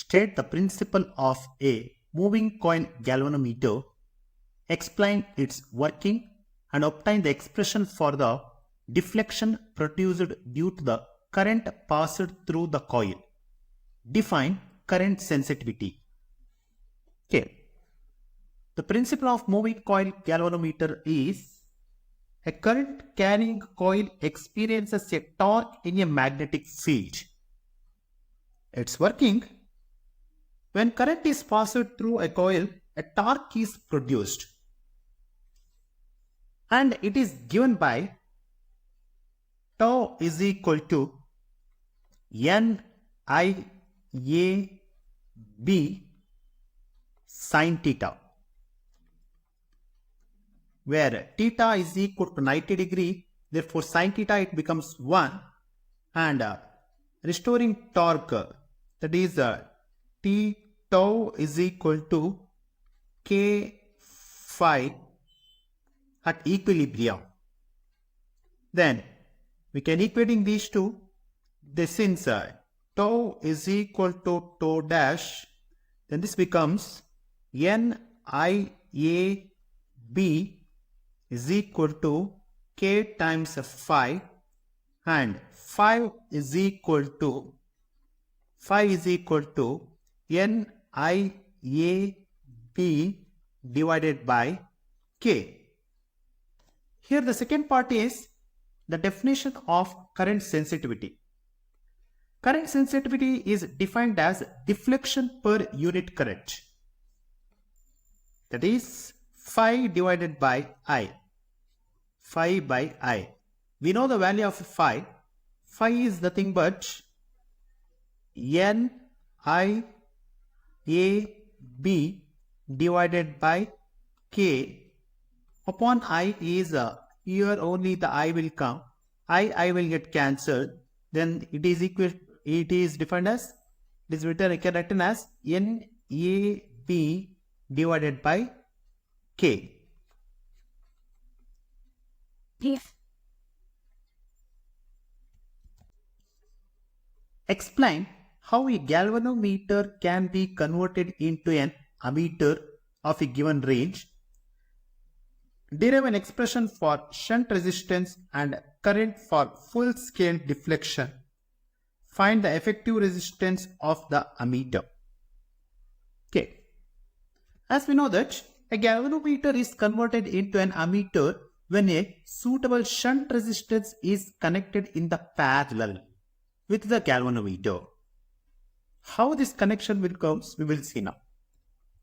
state the principle of a moving coil galvanometer, explain its working, and obtain the expression for the deflection produced due to the current passed through the coil. Define current sensitivity. Okay. The principle of moving coil galvanometer is a current carrying coil experiences a torque in a magnetic field. It's working. When current is passed through a coil, a torque is produced. And it is given by tau is equal to N I A B sin theta, where theta is equal to 90 degree, therefore sin theta it becomes 1, and restoring torque, that is T tau is equal to K phi at equilibrium. Then we can equating these two. This inside tau is equal to tau dash, then this becomes N I A B is equal to K times phi, and phi is equal to N I A B divided by K. Here the second part is the definition of current sensitivity. Current sensitivity is defined as deflection per unit current. That is phi divided by I. Phi by I. We know the value of phi. Phi is nothing but N I A B divided by K. Upon I is here only the I will come. I will get cancelled. Then it is equal. It is defined as, it is written as N A B divided by K. Explain how a galvanometer can be converted into an ammeter of a given range. Derive an expression for shunt resistance and current for full-scale deflection. Find the effective resistance of the ammeter. Okay. As we know that a galvanometer is converted into an ammeter when a suitable shunt resistance is connected in the parallel with the galvanometer. How this connection will come, we will see now.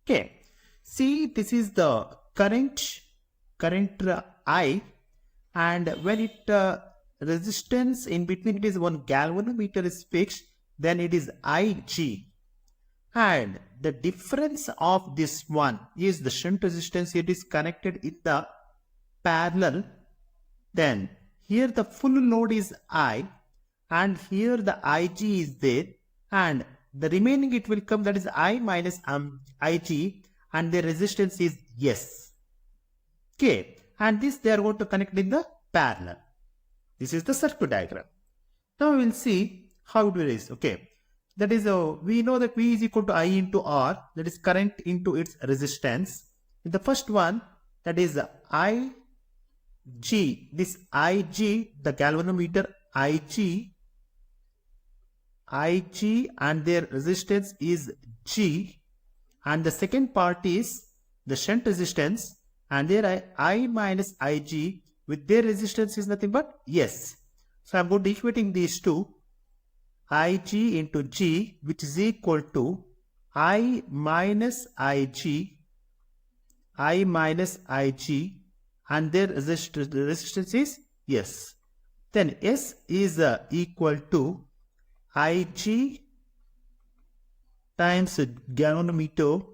Okay. See, this is the current I, and when it resistance in between it is one galvanometer is fixed, then it is Ig, and the difference of this one is the shunt resistance. It is connected in the parallel. Then here the full load is I, and here the Ig is there, and the remaining it will come, that is I minus Ig, and the resistance is S. Okay, and this they are going to connect in the parallel. This is the circuit diagram. Now we will see how it is. Okay, that is we know that V is equal to I into R, that is current into its resistance. In the first one, that is Ig, this Ig, the galvanometer Ig, and their resistance is G, and the second part is the shunt resistance, and there I minus Ig with their resistance is nothing but S. So I am going to equating these two, Ig into G, which is equal to I minus Ig, and their resistance is S. Then S is equal to Ig times galvanometer,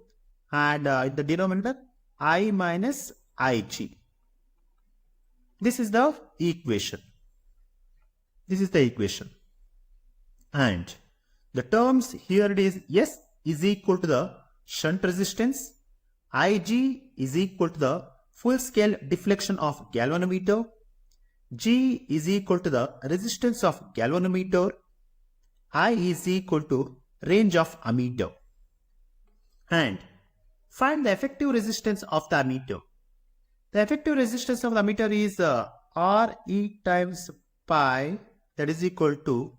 and in the denominator I minus Ig. This is the equation. And the terms here it is S is equal to the shunt resistance, Ig is equal to the full scale deflection of galvanometer, G is equal to the resistance of galvanometer, I is equal to range of ammeter. and find the effective resistance of the ammeter. The effective resistance of the ammeter is Re times pi, that is equal to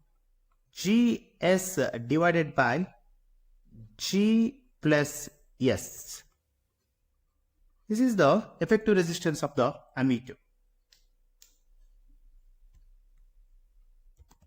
Gs divided by G plus S. This is the effective resistance of the ammeter.